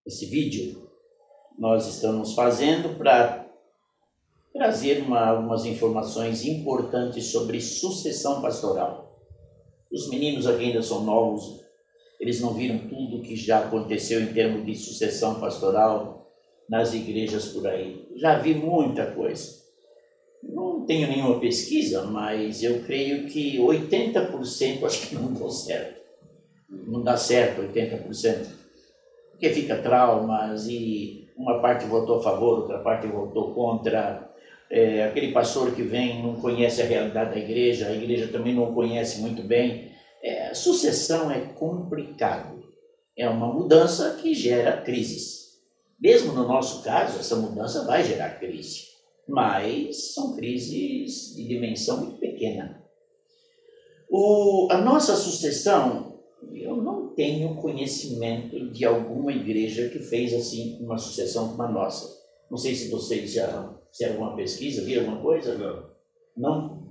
esse vídeo, nós estamos fazendo para trazer algumas informações importantes sobre sucessão pastoral. Os meninos aqui ainda são novos, eles não viram tudo que já aconteceu em termos de sucessão pastoral nas igrejas por aí. Já vi muita coisa. Não tenho nenhuma pesquisa, mas eu creio que 80% acho que não deu certo. Não dá certo 80%. Porque fica traumas e uma parte votou a favor, outra parte votou contra. Aquele pastor que vem não conhece a realidade da igreja, a igreja também não conhece muito bem. Sucessão é complicado. É uma mudança que gera crises. Mesmo no nosso caso, essa mudança vai gerar crise. Mas são crises de dimensão muito pequena. A nossa sucessão, eu não tenho conhecimento de alguma igreja que fez assim uma sucessão como a nossa. Não sei se vocês já fizeram alguma pesquisa, viram alguma coisa? Não. Não?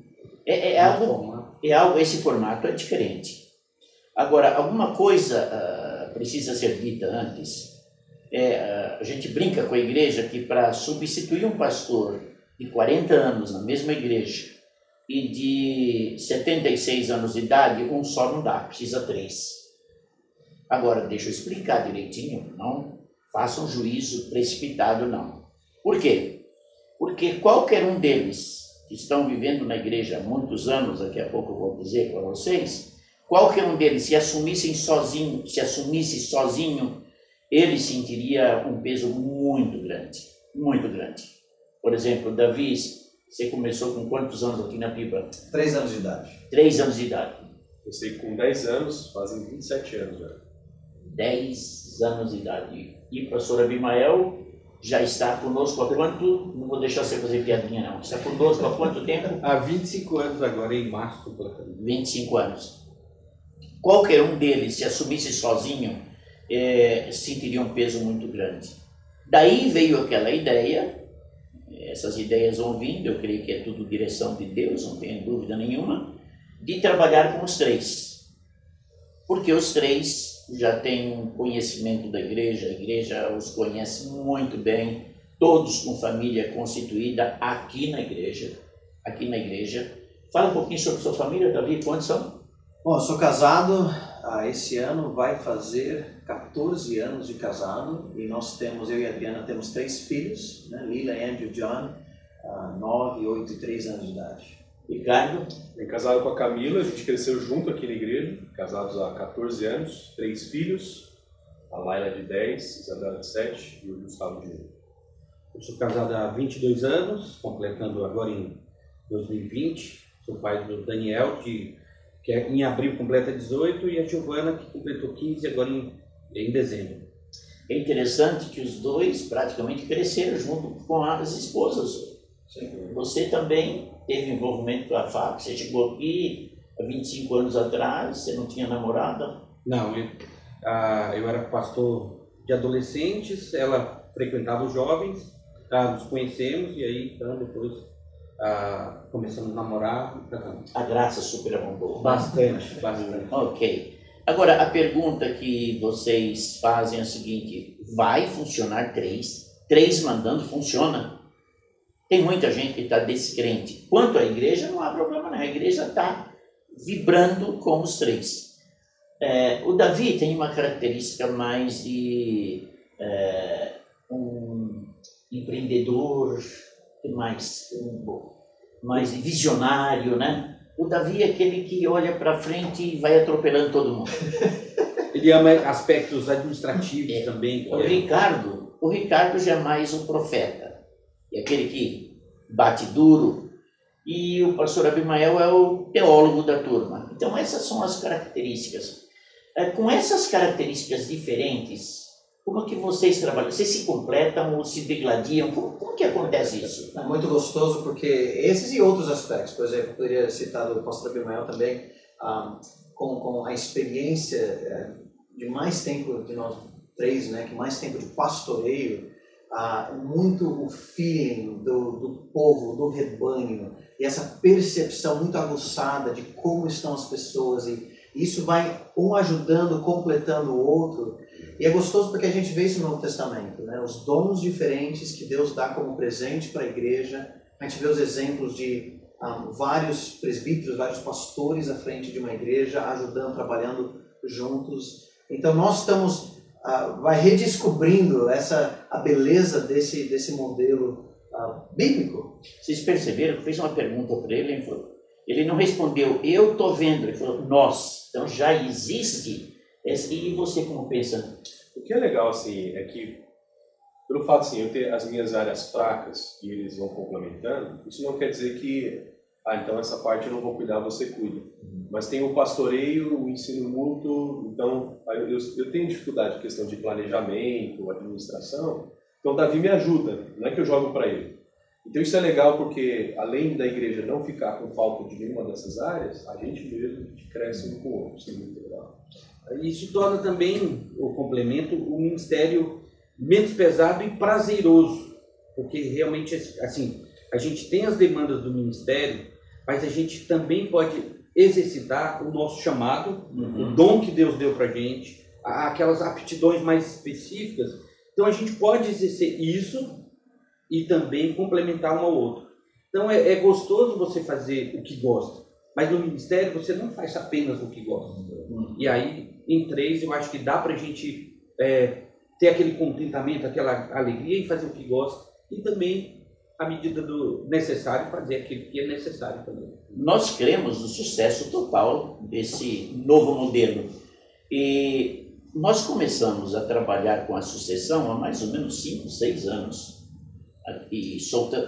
Esse formato é diferente. Agora, alguma coisa precisa ser dita antes. A gente brinca com a igreja que para substituir um pastor de 40 anos na mesma igreja e de 76 anos de idade, um só não dá, precisa 3. Agora, deixa eu explicar direitinho, não faça um juízo precipitado, não. Por quê? Porque qualquer um deles que estão vivendo na igreja há muitos anos, daqui a pouco eu vou dizer para vocês, qualquer um deles se assumisse sozinho, ele sentiria um peso muito grande, muito grande. Por exemplo, Davi, você começou com quantos anos aqui na Pipa? 3 anos de idade. 3 anos de idade. Comecei com 10 anos, fazem 27 anos já. 10 anos de idade. E o pastor Abimael já está conosco há quanto? Não vou deixar você fazer piadinha, não. Está conosco há quanto tempo? Há 25 anos agora, em março. 25 anos. Qualquer um deles, se assumisse sozinho, sentiria um peso muito grande. Daí veio aquela ideia, essas ideias vão vindo, eu creio que é tudo direção de Deus, não tenho dúvida nenhuma, de trabalhar com os 3. Porque os 3 já têm um conhecimento da igreja, a igreja os conhece muito bem, todos com família constituída aqui na igreja. Fala um pouquinho sobre sua família, Davi, quantos são? Bom, eu sou casado, esse ano vai fazer 14 anos de casado, e eu e a Adriana temos 3 filhos, né? Lila, Andrew, John, 9, 8 e 3 anos de idade. Ricardo? Casado com a Camila, a gente cresceu junto aqui na igreja, casados há 14 anos, 3 filhos, a Laila de 10, Isabela de 7 e o Gustavo de 1. Eu sou casado há 22 anos, completando agora em 2020. Sou pai do Daniel, que em abril completa 18, e a Giovana, que completou 15 agora em dezembro. É interessante que os 2 praticamente cresceram junto com as esposas. Sim. Você também teve envolvimento com a FAP, você chegou aqui há 25 anos atrás, você não tinha namorada? Não, eu era pastor de adolescentes, ela frequentava os jovens, nos conhecemos e aí então depois começamos a namorar. A graça superabundou. Bastante. Ok. Agora, a pergunta que vocês fazem é a seguinte: vai funcionar 3? 3 mandando funciona? Tem muita gente que está descrente. Quanto à igreja, não há problema, não. A igreja está vibrando com os 3. O Davi tem uma característica mais de um empreendedor, mais de visionário, né? O Davi é aquele que olha para frente e vai atropelando todo mundo. Ele ama aspectos administrativos também. O Ricardo já é mais um profeta. É aquele que bate duro, e o pastor Abimael é o teólogo da turma. Então essas são as características. Com essas características diferentes, como é que vocês trabalham? Vocês se completam ou se degladiam? Como que acontece isso? É muito gostoso, porque esses e outros aspectos, por exemplo, eu poderia citar o pastor Abimael também, com a experiência de mais tempo de nós 3, né, que mais tempo de pastoreio, muito o feeling do povo, do rebanho, e essa percepção muito aguçada de como estão as pessoas, e isso vai um ajudando, completando o outro, E é gostoso porque a gente vê isso no Novo Testamento, né? Os dons diferentes que Deus dá como presente para a igreja. A gente vê os exemplos de vários presbíteros, vários pastores à frente de uma igreja, ajudando, trabalhando juntos. Então nós estamos, vai redescobrindo a beleza desse modelo bíblico. Vocês perceberam que fez uma pergunta para ele, ele não respondeu, eu estou vendo, ele falou, nós. Então já existe. E você como pensa? O que é legal, assim, é que, pelo fato, assim, eu ter as minhas áreas fracas e eles vão complementando, isso não quer dizer que, então essa parte eu não vou cuidar, você cuida. Mas tem o pastoreio, o ensino mútuo, então eu tenho dificuldade em questão de planejamento, administração, então Davi me ajuda, não é que eu jogo para ele. Então isso é legal porque, além da igreja não ficar com falta de nenhuma dessas áreas, a gente mesmo cresce um com o outro, isso é muito legal. Isso torna também o complemento um ministério menos pesado e prazeroso, porque realmente, assim, a gente tem as demandas do ministério, mas a gente também pode exercitar o nosso chamado, o dom que Deus deu para a gente, aquelas aptidões mais específicas. Então a gente pode exercer isso e também complementar um ao outro. Então é gostoso você fazer o que gosta, mas no ministério você não faz apenas o que gosta. E aí, em 3, eu acho que dá para a gente ter aquele contentamento, aquela alegria em fazer o que gosta e também, à medida do necessário, fazer aquilo que é necessário também. Nós cremos no sucesso total desse novo modelo. E nós começamos a trabalhar com a sucessão há mais ou menos 5, 6 anos. E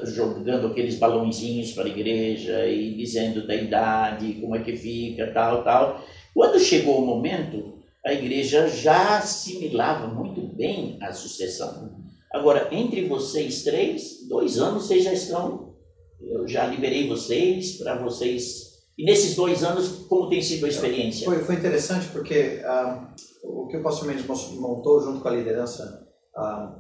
jogando aqueles balãozinhos para a igreja e dizendo da idade, como é que fica, tal. Quando chegou o momento, a igreja já assimilava muito bem a sucessão. Agora, entre vocês 3, 2 anos vocês já estão, eu já liberei vocês, para vocês. E nesses 2 anos, como tem sido a experiência? Foi interessante porque o que o pastor Mendes montou junto com a liderança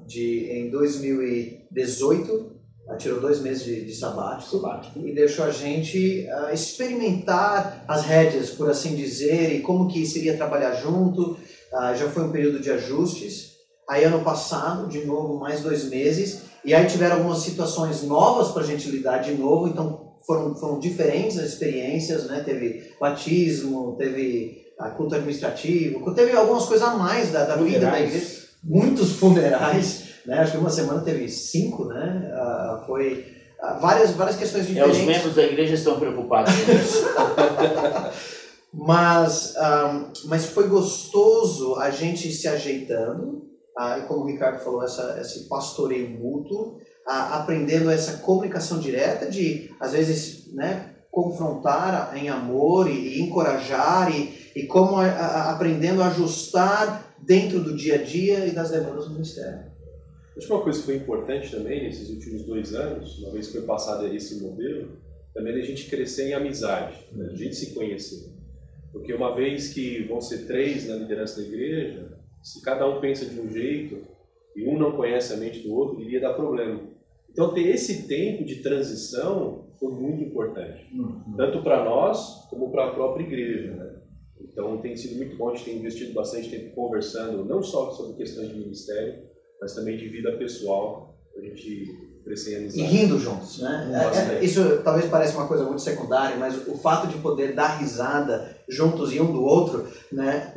em 2018, tirou 2 meses de sabático e deixou a gente experimentar as rédeas, por assim dizer, e como que seria trabalhar junto. Já foi um período de ajustes. Aí ano passado, de novo, mais 2 meses, e aí tiveram algumas situações novas para a gente lidar de novo, então foram diferentes as experiências, né? Teve batismo, teve culto administrativo, teve algumas coisas a mais da vida da igreja, muitos funerais, né? Acho que uma semana teve 5, né? Foi várias questões diferentes. Os membros da igreja estão preocupados com isso. Mas foi gostoso a gente se ajeitando, e como o Ricardo falou, esse pastoreio mútuo, aprendendo essa comunicação direta de, às vezes, né, confrontar em amor e encorajar e como aprendendo a ajustar dentro do dia a dia e das demandas do ministério. Acho que uma coisa que foi importante também nesses últimos 2 anos, uma vez que foi passado esse modelo, também é a gente crescer em amizade, né? A gente se conhecer. Porque uma vez que vão ser 3 na liderança da igreja, se cada um pensa de um jeito e um não conhece a mente do outro, iria dar problema. Então ter esse tempo de transição foi muito importante, tanto para nós como para a própria igreja, né? Então tem sido muito bom, a gente tem investido bastante tempo conversando, não só sobre questões de ministério, mas também de vida pessoal, para a gente crescer em amizade. E rindo juntos, né? Isso talvez pareça uma coisa muito secundária, mas o fato de poder dar risada juntos e um do outro, né,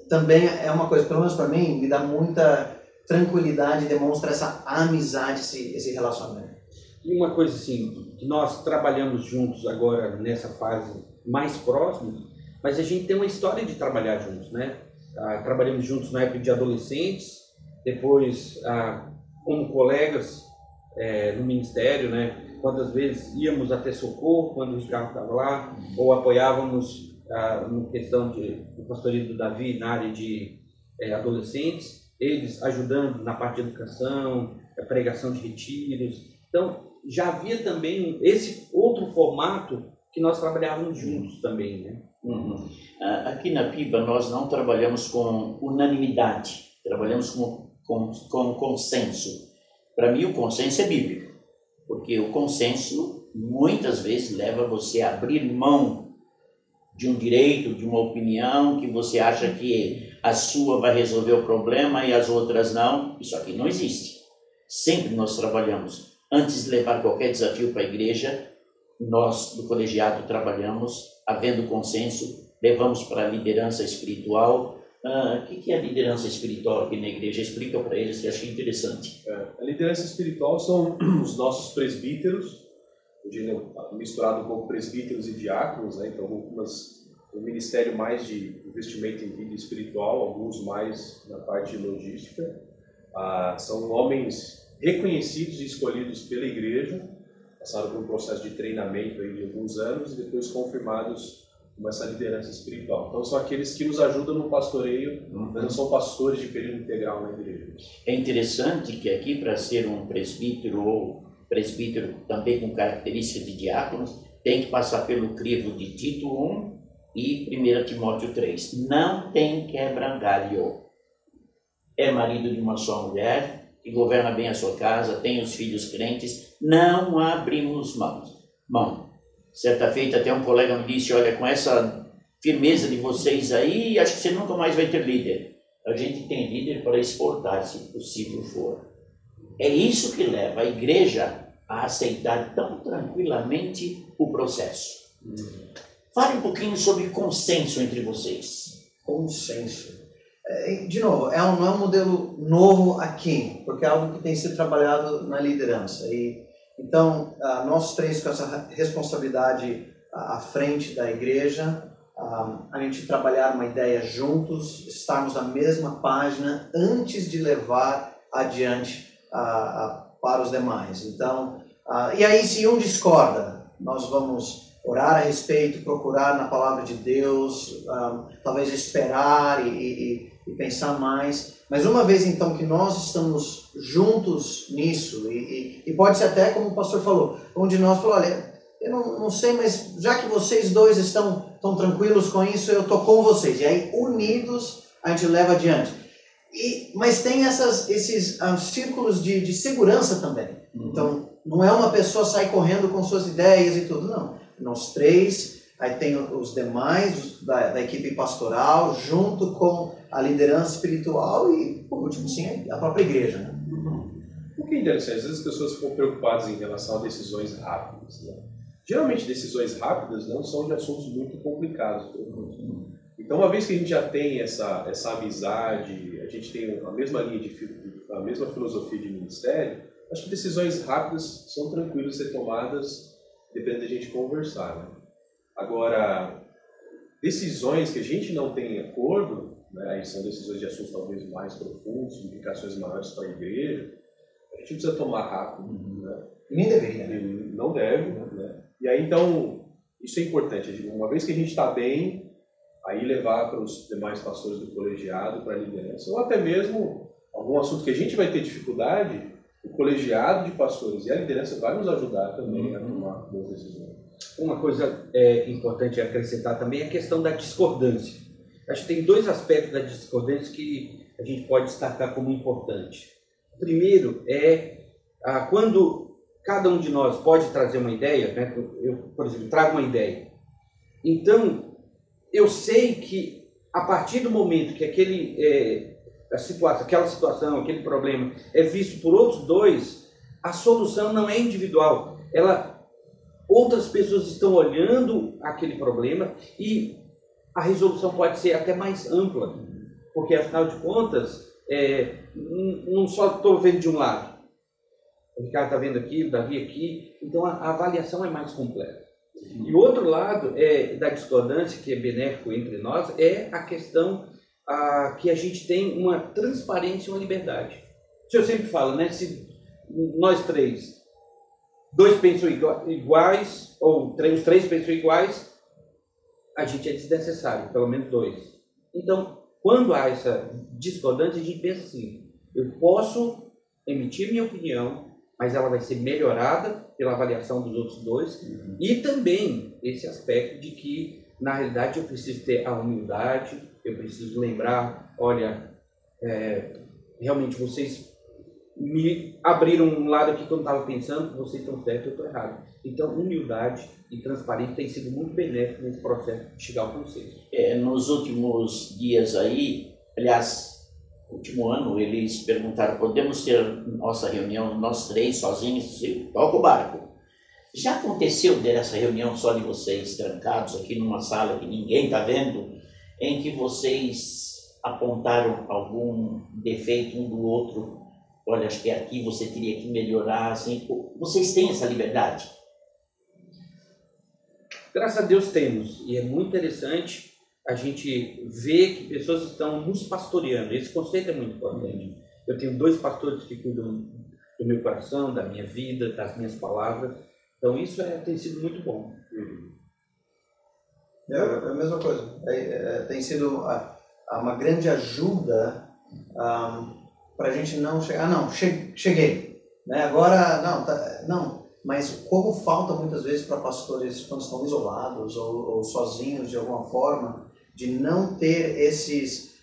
também é uma coisa, pelo menos para mim, me dá muita tranquilidade, demonstra essa amizade, esse relacionamento. E uma coisa assim, que nós trabalhamos juntos agora nessa fase mais próxima, mas a gente tem uma história de trabalhar juntos, né? Trabalhamos juntos na época de adolescentes, depois como colegas no ministério, né? Quantas vezes íamos até Socorro quando o Ricardo estava lá, ou apoiávamos na questão do pastoreio do Davi na área de adolescentes, eles ajudando na parte de educação, pregação de retiros. Então, já havia também esse outro formato que nós trabalhávamos juntos também, né? Aqui na PIBA nós não trabalhamos com unanimidade, trabalhamos com consenso. Para mim o consenso é bíblico, porque o consenso muitas vezes leva você a abrir mão de um direito, de uma opinião que você acha que a sua vai resolver o problema e as outras não. Isso aqui não existe. Sempre nós trabalhamos. Antes de levar qualquer desafio para a igreja, nós do colegiado trabalhamos, havendo consenso, levamos para a liderança espiritual. O que é a liderança espiritual aqui na igreja? Explica para eles, que eu achei interessante. A liderança espiritual são os nossos presbíteros, hoje misturado um pouco presbíteros e diáconos, né? Então um ministério mais de investimento em vida espiritual, alguns mais na parte de logística. São homens reconhecidos e escolhidos pela igreja, passaram por um processo de treinamento aí de alguns anos e depois confirmados com essa liderança espiritual. Então são aqueles que nos ajudam no pastoreio, mas não são pastores de período integral na igreja. É interessante que aqui, para ser um presbítero ou presbítero também com características de diáconos, tem que passar pelo crivo de Tito 1 e 1 Timóteo 3. Não tem quebra-galho. É marido de uma só mulher, que governa bem a sua casa, tem os filhos crentes, não abrimos mão. Certa feita até um colega me disse, olha, com essa firmeza de vocês aí, acho que você nunca mais vai ter líder. A gente tem líder para exportar, se possível for. É isso que leva a igreja a aceitar tão tranquilamente o processo. Fale um pouquinho sobre consenso entre vocês. Consenso. De novo, não é um modelo novo aqui, porque é algo que tem sido trabalhado na liderança. Então, nós três com essa responsabilidade à frente da igreja, a gente trabalhar uma ideia juntos, estarmos na mesma página antes de levar adiante para os demais. Então, e aí se um discorda, nós vamos orar a respeito, procurar na palavra de Deus, talvez esperar e pensar mais. Mas uma vez então que nós estamos juntos nisso, e pode ser até como o pastor falou, um de nós falou, olha, eu não sei, mas já que vocês dois estão tão tranquilos com isso, eu estou com vocês. E aí, unidos, a gente leva adiante. Mas tem esses círculos de segurança também. Então, não é uma pessoa sair correndo com suas ideias e tudo, não. Nós três, aí tem os demais da equipe pastoral, junto com a liderança espiritual e, por último, sim, a própria igreja. Né? O que é interessante, às vezes as pessoas ficam preocupadas em relação a decisões rápidas. Né? Geralmente, decisões rápidas não são de assuntos muito complicados. Então, uma vez que a gente já tem essa amizade, a gente tem a mesma linha a mesma filosofia de ministério, acho que decisões rápidas são tranquilas de ser tomadas, depende da gente conversar. Né? Agora, decisões que a gente não tem acordo, né, aí são decisões de assuntos talvez mais profundos, implicações maiores para a igreja, a gente precisa tomar rápido. Né? Nem deveria. Né? Não deve. Né? E aí, então, isso é importante. Uma vez que a gente está bem, aí levar para os demais pastores do colegiado, para a liderança, ou até mesmo algum assunto que a gente vai ter dificuldade, o colegiado de pastores e a liderança vai nos ajudar também a tomar boas decisões. Uma coisa importante acrescentar também é a questão da discordância. Acho que tem dois aspectos da discordância que a gente pode destacar como importante. O primeiro é quando cada um de nós pode trazer uma ideia, né? Eu, por exemplo, trago uma ideia. Então, eu sei que a partir do momento que aquela situação, aquele problema é visto por outros dois, a solução não é individual. Outras pessoas estão olhando aquele problema e a resolução pode ser até mais ampla, porque afinal de contas, não só estou vendo de um lado. O Ricardo está vendo aqui, o Davi aqui, então a avaliação é mais completa. E o outro lado da discordância, que é benéfico entre nós, é a questão que a gente tem uma transparência e uma liberdade. Isso eu sempre falo, né? Se nós três, dois pensam iguais, ou os três pensam iguais, a gente é desnecessário, pelo menos dois. Então, quando há essa discordância, a gente pensa assim, eu posso emitir minha opinião, mas ela vai ser melhorada pela avaliação dos outros dois, e também esse aspecto de que, na realidade, eu preciso ter a humildade, eu preciso lembrar, olha, realmente vocês me abriram um lado aqui que eu não estava pensando, vocês estão certos, eu estou errado. Então, humildade e transparência tem sido muito benéfico nesse processo de chegar ao consenso. Nos últimos dias aí, Aliás, no último ano eles perguntaram, podemos ter nossa reunião, nós três sozinhos? Toca o barco. Já aconteceu dessa reunião só de vocês trancados aqui numa sala que ninguém está vendo, em que vocês apontaram algum defeito um do outro? Olha, acho que aqui você teria que melhorar, assim. Vocês têm essa liberdade? Graças a Deus temos, e é muito interessante a gente ver que pessoas estão nos pastoreando. Esse conceito é muito importante. Eu tenho 2 pastores que cuidam do meu coração, da minha vida, das minhas palavras. Então isso tem sido muito bom. É a mesma coisa. Tem sido uma grande ajuda para a gente não chegar. Não, cheguei. Né? Agora, não. Mas como falta muitas vezes para pastores quando estão isolados ou sozinhos de alguma forma, de não ter esses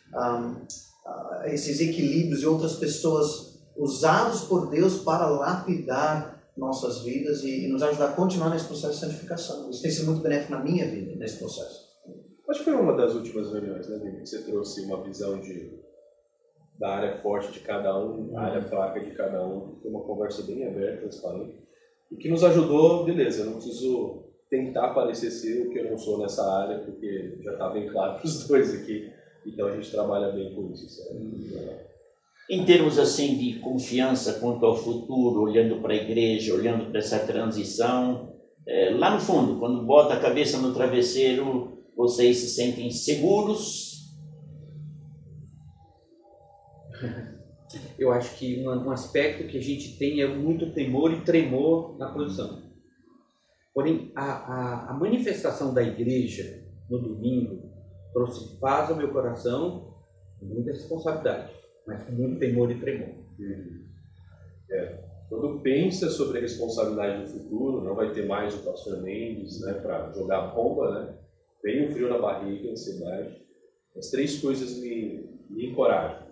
equilíbrios e outras pessoas usados por Deus para lapidar nossas vidas e nos ajudar a continuar nesse processo de santificação. Isso tem sido muito benéfico na minha vida, nesse processo. Acho que foi uma das últimas reuniões, né, David? Você trouxe uma visão da área forte de cada um, a área fraca de cada um. Foi uma conversa bem aberta, transparente. E que nos ajudou, beleza, eu não preciso tentar parecer ser o que eu não sou nessa área, porque já está bem claro para os dois aqui. Então a gente trabalha bem com isso. Em termos assim de confiança quanto ao futuro, olhando para a igreja, olhando para essa transição, lá no fundo, quando bota a cabeça no travesseiro, vocês se sentem seguros? Eu acho que um aspecto que a gente tem é muito temor e tremor na posição. Porém, a manifestação da igreja no domingo trouxe paz ao meu coração, muita responsabilidade, mas com muito temor e tremor. Quando pensa sobre a responsabilidade do futuro, não vai ter mais o pastor Mendes, né, para jogar a bomba, né? Vem um frio na barriga, ansiedade. As 3 coisas me encorajam.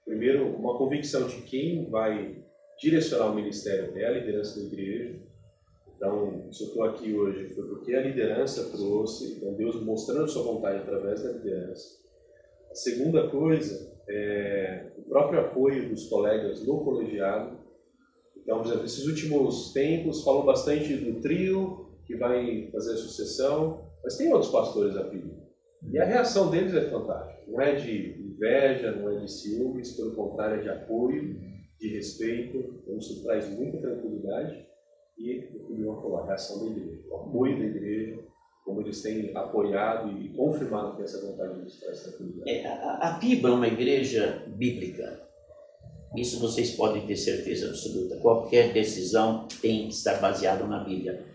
Primeiro, uma convicção de quem vai direcionar o ministério é a liderança da igreja. Então, se eu estou aqui hoje, foi porque a liderança trouxe, então Deus mostrando sua vontade através da liderança. A segunda coisa é o próprio apoio dos colegas no colegiado. Então, por exemplo, esses últimos tempos falam bastante do trio que vai fazer a sucessão, mas tem outros pastores aqui. E a reação deles é fantástica. Não é de inveja, não é de ciúmes, pelo contrário, é de apoio, de respeito. Então, isso traz muita tranquilidade. E o que o João falou, a reação da igreja, o apoio da igreja, como eles têm apoiado e confirmado que essa vontade deles traz tranquilidade. A PIBA é uma igreja bíblica. Isso vocês podem ter certeza absoluta. Qualquer decisão tem que estar baseada na Bíblia.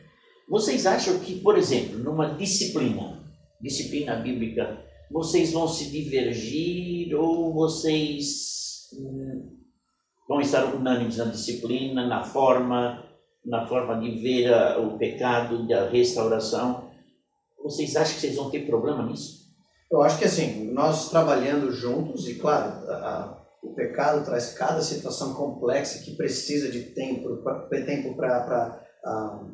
Vocês acham que, por exemplo, numa disciplina bíblica, vocês vão se divergir ou vocês vão estar unânimes na disciplina, na forma de ver o pecado, da restauração? Vocês acham que vocês vão ter problema nisso? Eu acho que assim, nós trabalhando juntos, e claro, o pecado traz cada situação complexa que precisa de tempo para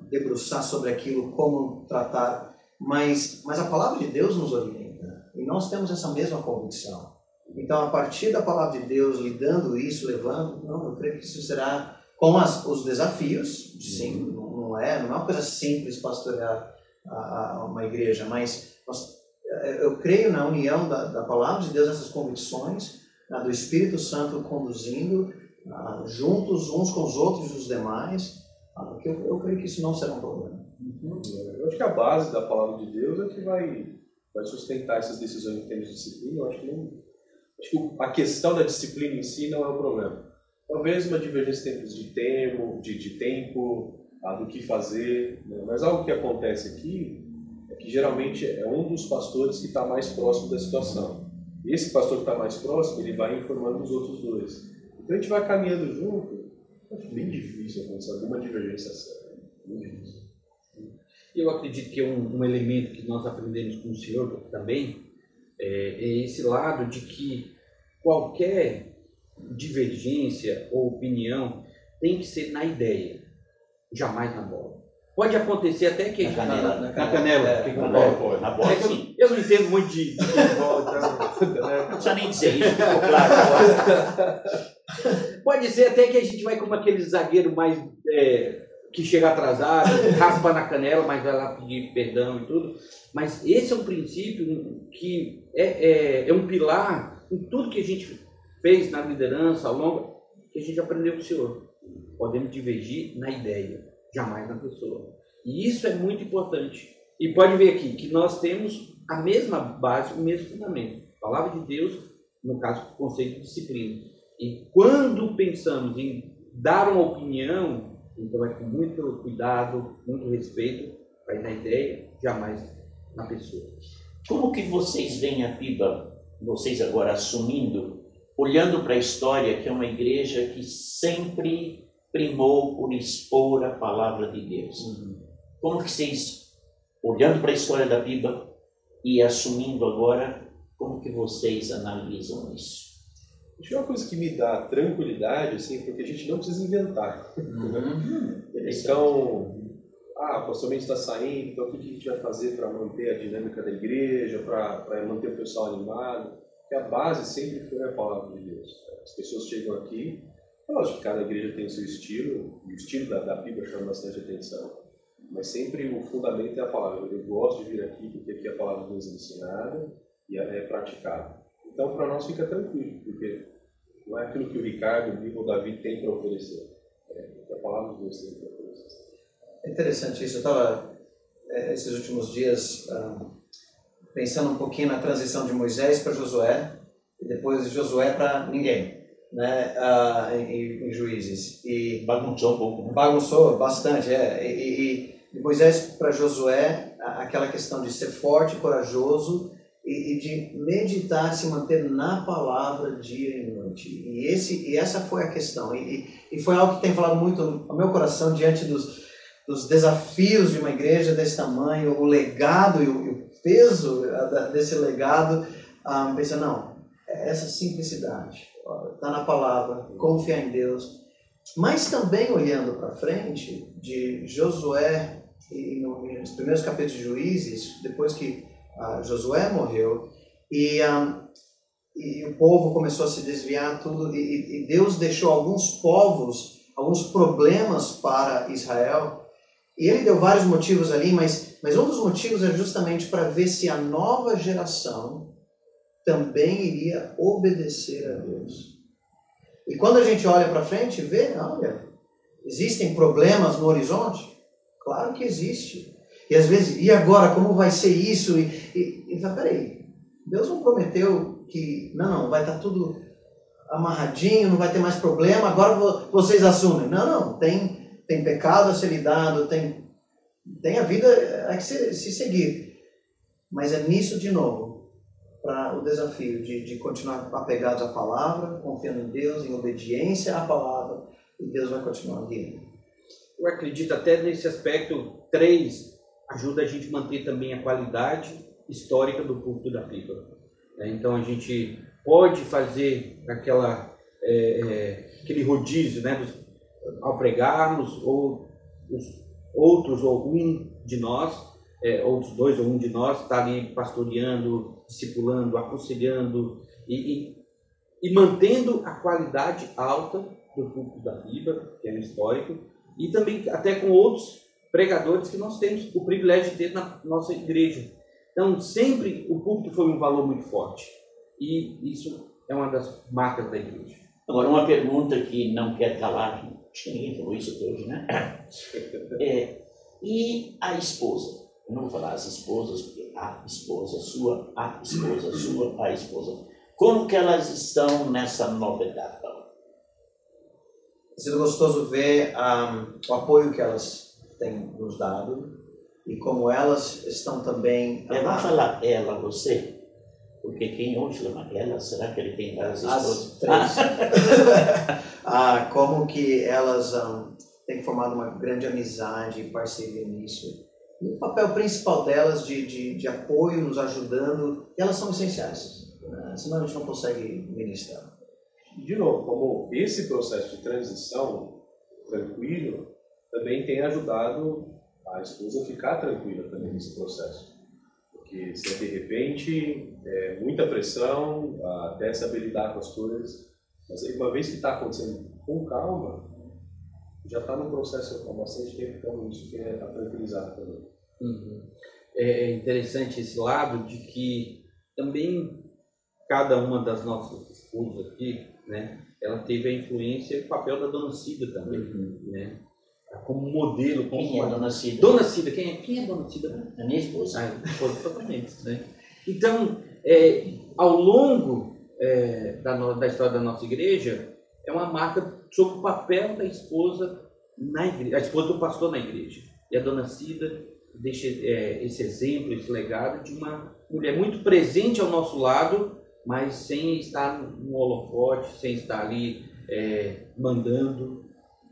debruçar sobre aquilo, como tratar, mas a palavra de Deus nos orienta, e nós temos essa mesma convicção. Então, a partir da palavra de Deus, lidando isso, levando, eu creio que isso será com os desafios, sim, não é uma coisa simples pastorear uma igreja, mas eu creio na união da palavra de Deus, essas convicções, do Espírito Santo conduzindo, juntos uns com os outros e os demais, porque eu creio que isso não será um problema. Eu acho que a base da palavra de Deus é que vai sustentar essas decisões em termos de disciplina. Eu acho que a questão da disciplina em si não é o problema. Talvez uma divergência em termos de tempo, do que fazer, né? Mas algo que acontece aqui é que geralmente é um dos pastores que está mais próximo da situação. E esse pastor que está mais próximo, ele vai informando os outros 2. Então a gente vai caminhando junto. Acho bem difícil acontecer alguma divergência séria. Muito difícil. Eu acredito que um elemento que nós aprendemos com o senhor também é esse lado de que qualquer divergência ou opinião tem que ser na ideia, jamais na bola. Pode acontecer até que... Na canela. Na canela. É, que- Na é. bola, na bola, É que sim. eu não entendo muito de futebol, então... Não precisa nem dizer isso, ficou claro agora. Pode ser até que a gente vai como aquele zagueiro mais... que chega atrasado, raspa na canela, mas vai lá pedir perdão e tudo. Mas esse é um princípio que é um pilar em tudo que a gente fez na liderança ao longo, que a gente aprendeu com o Senhor. Podemos divergir na ideia, jamais na pessoa. E isso é muito importante. E pode ver aqui que nós temos a mesma base, o mesmo fundamento. A palavra de Deus, no caso, o conceito de disciplina. E quando pensamos em dar uma opinião, então é com muito cuidado, muito respeito, vai na ideia, jamais na pessoa. Como que vocês veem a PIBA, vocês agora assumindo, olhando para a história, que é uma igreja que sempre primou por expor a palavra de Deus? Como que vocês, olhando para a história da PIBA e assumindo agora, como que vocês analisam isso? Acho que é uma coisa que me dá tranquilidade, assim, porque a gente não precisa inventar. Então, o pastor Mendes está saindo, então o que a gente vai fazer para manter a dinâmica da igreja, para manter o pessoal animado? Porque a base sempre foi a palavra de Deus. As pessoas chegam aqui, é lógico que cada igreja tem o seu estilo, e o estilo da Bíblia chama bastante atenção, mas sempre o fundamento é a palavra. Eu gosto de vir aqui porque aqui a palavra de Deus é ensinada e é praticada. Então, para nós fica tranquilo, porque não é aquilo que o Ricardo, o Nico, o Davi tem para oferecer. É o que a palavra de Deus tem para oferecer. É interessante isso. Eu estava, esses últimos dias, pensando um pouquinho na transição de Moisés para Josué, e depois de Josué para ninguém, né, em Juízes. E Bagunçou um pouco. bagunçou bastante, E de Moisés para Josué, aquela questão de ser forte, corajoso, e de meditar, se manter na palavra dia e noite. E essa foi a questão. E foi algo que tem falado muito ao meu coração diante dos desafios de uma igreja desse tamanho, o legado e o peso desse legado. Pensando, não, essa simplicidade, está na palavra, confiar em Deus. Mas também olhando para frente, de Josué, e nos primeiros capítulos de Juízes, depois que Josué morreu e o povo começou a se desviar tudo e Deus deixou alguns povos, alguns problemas para Israel, e ele deu vários motivos ali, mas um dos motivos é justamente para ver se a nova geração também iria obedecer a Deus. E quando a gente olha para frente, vê, olha, existem problemas no horizonte? Claro que existe. E às vezes, e agora, como vai ser isso? E fala, peraí, Deus não prometeu que, não, vai estar tudo amarradinho, não vai ter mais problema, agora vocês assumem. Não, tem pecado a ser lidado, tem a vida a se seguir. Mas é nisso, de novo, para o desafio de continuar apegados à palavra, confiando em Deus, em obediência à palavra, e Deus vai continuar guiando. Eu acredito até nesse aspecto, 3 ajuda a gente a manter também a qualidade histórica do púlpito da PIBA. Então a gente pode fazer aquele rodízio, né, ao pregarmos, ou os outros, ou um de nós, outros 2 ou um de nós, está ali pastoreando, discipulando, aconselhando e mantendo a qualidade alta do púlpito da PIBA, que é histórico, e também até com outros pregadores que nós temos o privilégio de ter na nossa igreja. Então, sempre o púlpito foi um valor muito forte. E isso é uma das marcas da igreja. Agora, uma pergunta que não quer calar, acho que ninguém falou isso até hoje, né? E a esposa? Eu não vou falar as esposas, porque a esposa sua, a esposa sua, a esposa. Como que elas estão nessa nova etapa? Tem sido gostoso ver o apoio que elas têm nos dado e como elas estão também... Vamos falar ela, você? Porque quem ouve chama ela, será que ele tem várias esposas? As 3. Como que elas têm formado uma grande amizade e parceria nisso. E o papel principal delas de apoio, nos ajudando, elas são essenciais. Senão a gente não consegue ministrar. De novo, como esse processo de transição tranquilo também tem ajudado a esposa ficar tranquila também nesse processo. Porque se é de repente, muita pressão, até saber lidar com as coisas, mas aí, uma vez que está acontecendo com calma, já está no processo há bastante tempo, então isso que é tranquilizar também. É interessante esse lado de que também cada uma das nossas esposas aqui, né, ela teve a influência e o papel da Dona Cida também, né? Como modelo. Como Quem é Dona Cida? Dona Cida, quem é Dona Cida? A minha esposa. Esposa totalmente, né? Então, ao longo da história da nossa igreja, é uma marca sobre o papel da esposa na igreja, a esposa do pastor na igreja. E a Dona Cida deixa esse exemplo, esse legado de uma mulher muito presente ao nosso lado, mas sem estar no holofote, sem estar ali mandando.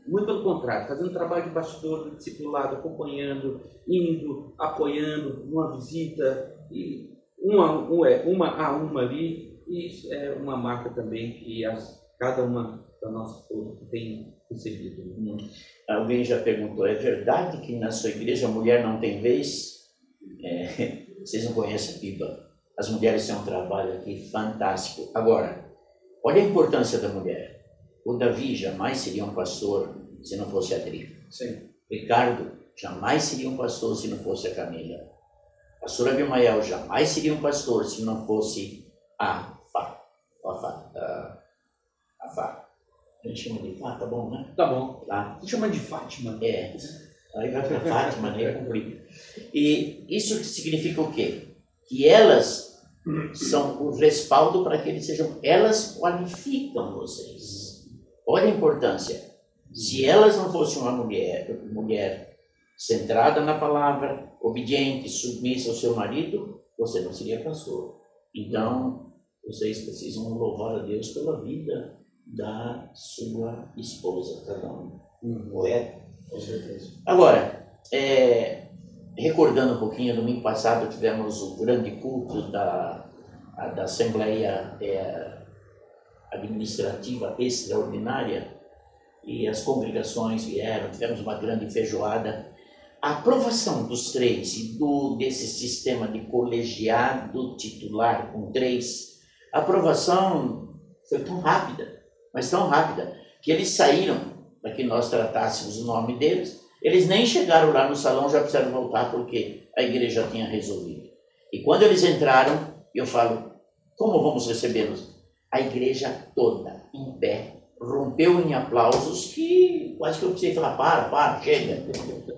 Muito pelo contrário, fazendo trabalho de bastidor, de discipulado, acompanhando, indo, apoiando, uma visita, e uma a uma ali. E isso é uma marca também que cada uma da nossa esposa tem recebido. Alguém já perguntou, é verdade que na sua igreja a mulher não tem vez? Vocês não conhecem a Pipa. As mulheres têm um trabalho aqui fantástico. Agora, olha a importância da mulher. O Davi jamais seria um pastor se não fosse a Adri. Sim. Ricardo jamais seria um pastor se não fosse a Camila. A pastora Abimael jamais seria um pastor se não fosse a Fá. A Fá. A gente chama de Fá, tá bom, né? Tá bom. Tá. Você chama de Fátima? Aí vai para Fátima, né? Complica. E isso significa o quê? Que elas são o respaldo para que eles sejam... Elas qualificam vocês. Olha a importância. Se elas não fossem uma mulher centrada na palavra, obediente, submissa ao seu marido, você não seria pastor. Então, vocês precisam louvar a Deus pela vida da sua esposa, cada um. Correto? Com certeza. Agora, recordando um pouquinho, domingo passado tivemos o grande culto da Assembleia Administrativa Extraordinária e as congregações vieram, tivemos uma grande feijoada. A aprovação dos 3 e desse sistema de colegiado titular com 3, a aprovação foi tão rápida, mas tão rápida, que eles saíram para que nós tratássemos o nome deles. Eles nem chegaram lá no salão, já precisaram voltar porque a igreja já tinha resolvido. E quando eles entraram, eu falo, como vamos recebê-los? A igreja toda, em pé, rompeu em aplausos que quase que eu precisei falar, para, chega.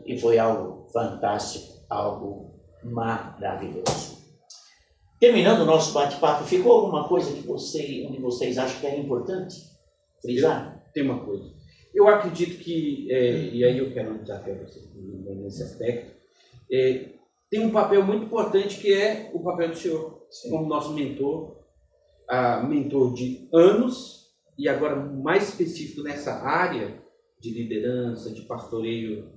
E foi algo fantástico, algo maravilhoso. Terminando o nosso bate-papo, ficou alguma coisa que onde vocês acham que é importante frisar? Tem uma coisa. Eu acredito que, e aí eu quero desafiar você nesse aspecto, tem um papel muito importante que é o papel do senhor. Sim. Como nosso mentor, mentor de anos, e agora mais específico nessa área de liderança, de pastoreio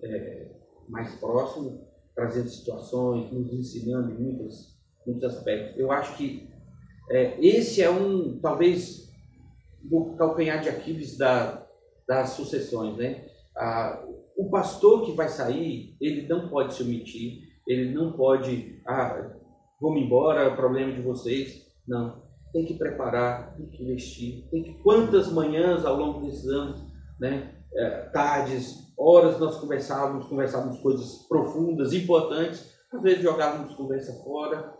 mais próximo, trazendo situações, nos ensinando em muitos aspectos. Eu acho que esse é talvez, do calcanhar de Aquiles das sucessões, né? O pastor que vai sair, ele não pode se omitir, ele não pode, vamos embora, é o problema de vocês. Não. Tem que preparar, tem que investir, quantas manhãs ao longo desses anos, né? Tardes, horas nós conversávamos coisas profundas, importantes, às vezes jogávamos conversa fora,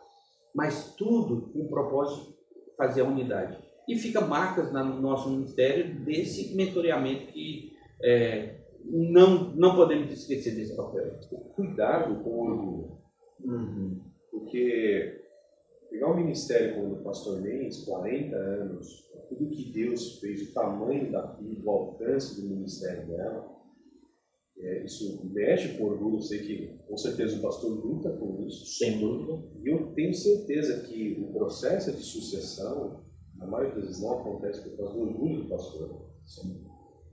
mas tudo com o propósito de fazer a unidade. E fica marcas no nosso ministério desse mentoreamento que não podemos esquecer desse papel. Cuidado com o orgulho. Porque pegar um ministério como o do pastor Mendes, 40 anos, tudo que Deus fez, o tamanho daquilo, o alcance do ministério dela, isso mexe com orgulho. Eu sei que com certeza o pastor luta com isso. Sem dúvida. E eu tenho certeza que o processo de sucessão, na maioria das vezes, não acontece por causa do orgulho do pastor. Sim.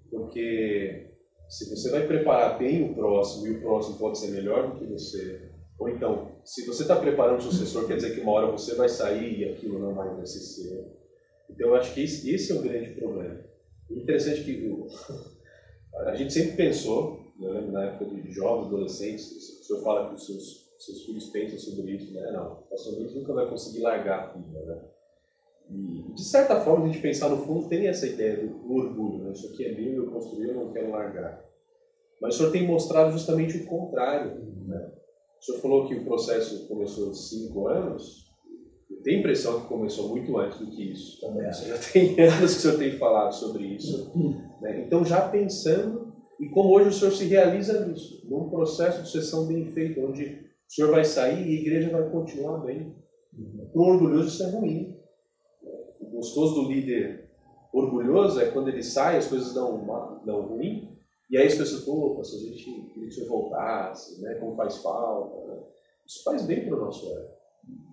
Porque se você vai preparar bem o próximo e o próximo pode ser melhor do que você, ou então, se você está preparando o sucessor, quer dizer que uma hora você vai sair e aquilo não vai ser seu. Então eu acho que esse é o grande problema. É interessante que a gente sempre pensou, Eu lembro na época de jovens, adolescentes, o senhor fala que os seus filhos pensam sobre isso, né? Não, o pastor Luiz nunca vai conseguir largar a filha, né? E, de certa forma, a gente pensar no fundo, tem essa ideia do orgulho, né? Isso aqui é meu, eu construí, eu não quero largar. Mas o senhor tem mostrado justamente o contrário, né? O senhor falou que o processo começou de 5 anos, eu tenho a impressão que começou muito antes do que isso. Também. Já tem anos que o senhor tem falado sobre isso, né? Então, já pensando, e como hoje o senhor se realiza nisso, num processo de sucessão bem feito, onde o senhor vai sair e a igreja vai continuar bem. Para um orgulhoso isso é ruim. O gostoso do líder orgulhoso é quando ele sai, as coisas dão ruim, e aí as pessoas, pô, pastor, a gente queria que o senhor voltasse, né? Como faz falta. Né? Isso faz bem para o nosso ego.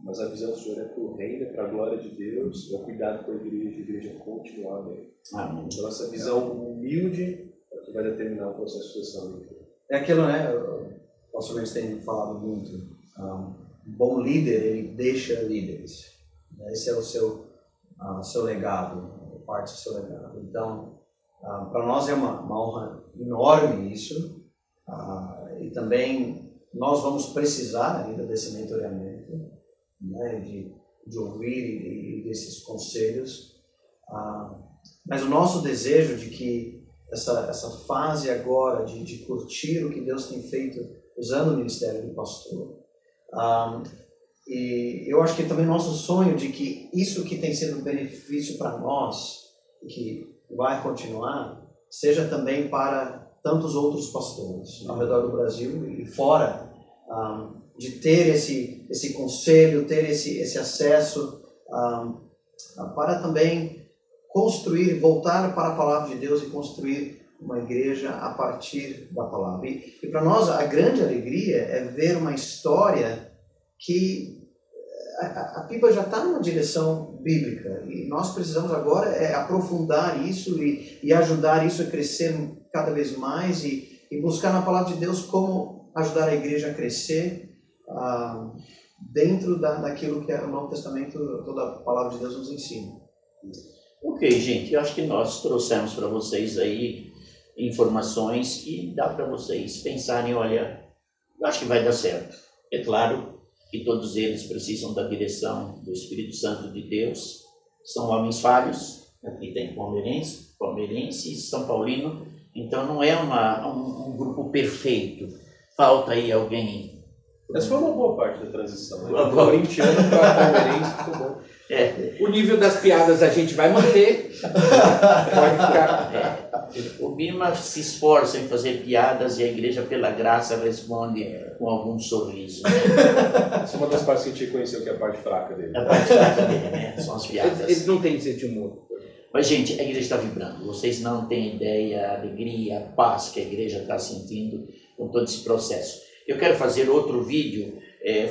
Mas a visão do senhor é para o reino, é para a glória de Deus, é o cuidado com a igreja continuar bem. Amém. Então essa visão humilde é que vai determinar o processo de sucessão. É aquilo, né? O pastor Luiz tem falado muito. Um bom líder, ele deixa líderes. Esse é o seu legado, parte do seu legado. Então, para nós é uma honra enorme isso. E também nós vamos precisar ainda desse mentoreamento, né? de ouvir e desses conselhos. Mas o nosso desejo de que essa fase agora de curtir o que Deus tem feito usando o ministério do pastor, e eu acho que também nosso sonho de que isso que tem sido um benefício para nós e que vai continuar, seja também para tantos outros pastores ao redor do Brasil e fora, de ter esse conselho, ter esse acesso, para também construir, voltar para a palavra de Deus e construir uma igreja a partir da palavra. E para nós a grande alegria é ver uma história que a Pipa já está numa direção bíblica e nós precisamos agora aprofundar isso e ajudar isso a crescer cada vez mais e buscar na palavra de Deus como ajudar a igreja a crescer dentro daquilo que o Novo Testamento, toda a palavra de Deus nos ensina. Ok, gente, eu acho que nós trouxemos para vocês aí informações que dá para vocês pensarem, olha, eu acho que vai dar certo. É claro que todos eles precisam da direção do Espírito Santo de Deus, são homens falhos, aqui tem palmeirense e São Paulino, então não é um grupo perfeito, falta aí alguém. Essa foi uma boa parte da transição, né? Do corintiano para palmeirense, ficou bom. O nível das piadas a gente vai manter. Pode ficar. O Bima se esforça em fazer piadas e a igreja, pela graça, responde com algum sorriso. Essa é uma das partes que a gente conheceu, que é a parte fraca dele. A parte fraca dele, né? São as piadas. Eles não têm senso de humor. Mas, gente, a igreja está vibrando. Vocês não têm ideia, a alegria, a paz que a igreja está sentindo com todo esse processo. Eu quero fazer outro vídeo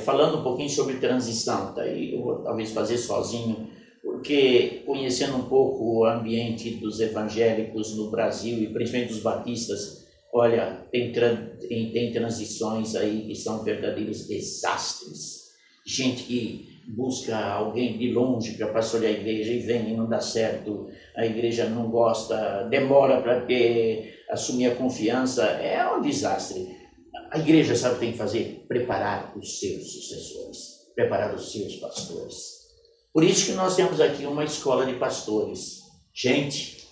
falando um pouquinho sobre transição. Tá? E eu vou talvez fazer sozinho, porque conhecendo um pouco o ambiente dos evangélicos no Brasil e principalmente dos batistas, olha, tem transições aí que são verdadeiros desastres. Gente que busca alguém de longe para pastorear a igreja e vem e não dá certo, a igreja não gosta, demora para assumir a confiança, é um desastre. A igreja sabe o que tem que fazer? Preparar os seus sucessores, preparar os seus pastores. Por isso que nós temos aqui uma escola de pastores. Gente,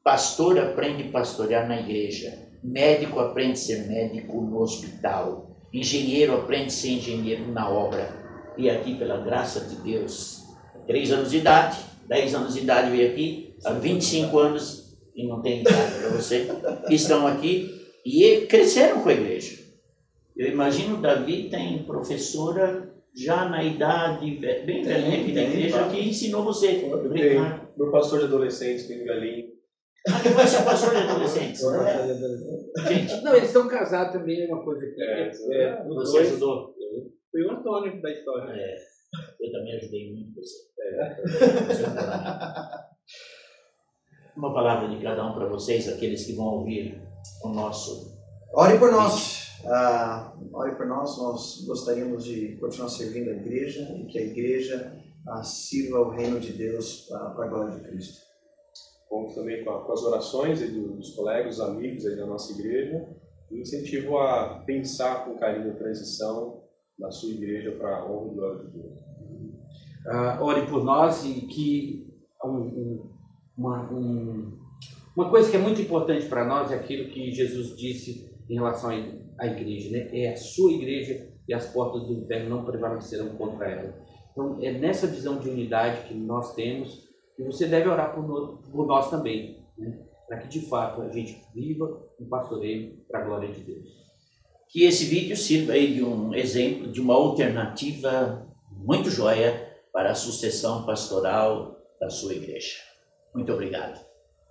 pastor aprende a pastorear na igreja, médico aprende a ser médico no hospital, engenheiro aprende a ser engenheiro na obra. E aqui, pela graça de Deus, 3 anos de idade, 10 anos de idade veio aqui, há 25 anos, e não tem idade para você, estão aqui e cresceram com a igreja. Eu imagino, Davi tem professora já na idade bem velhinha aqui da igreja que ensinou você. Meu pastor de adolescentes, Pinho Galinho. Ele vai ser pastor de adolescentes? Gente, não, eles estão casados também, é uma coisa que... Você ajudou? Foi o Antônio da história. Eu também ajudei muito você. Uma palavra de cada um para vocês, aqueles que vão ouvir o nosso... Ore por nós. Ore por nós. Nós gostaríamos de continuar servindo a igreja e que a igreja sirva o reino de Deus para a glória de Cristo. Conto também com as orações dos colegas, dos amigos aí da nossa igreja, e incentivo a pensar com carinho a transição da sua igreja para a honra e glória de Deus. Ore por nós e que uma coisa que é muito importante para nós é aquilo que Jesus disse em relação à igreja, né? É a sua igreja e as portas do inferno não prevalecerão contra ela. Então, é nessa visão de unidade que nós temos que você deve orar por nós também, né? Para que, de fato, a gente viva um pastoreio para a glória de Deus. Que esse vídeo sirva aí de um exemplo, de uma alternativa muito joia para a sucessão pastoral da sua igreja. Muito obrigado.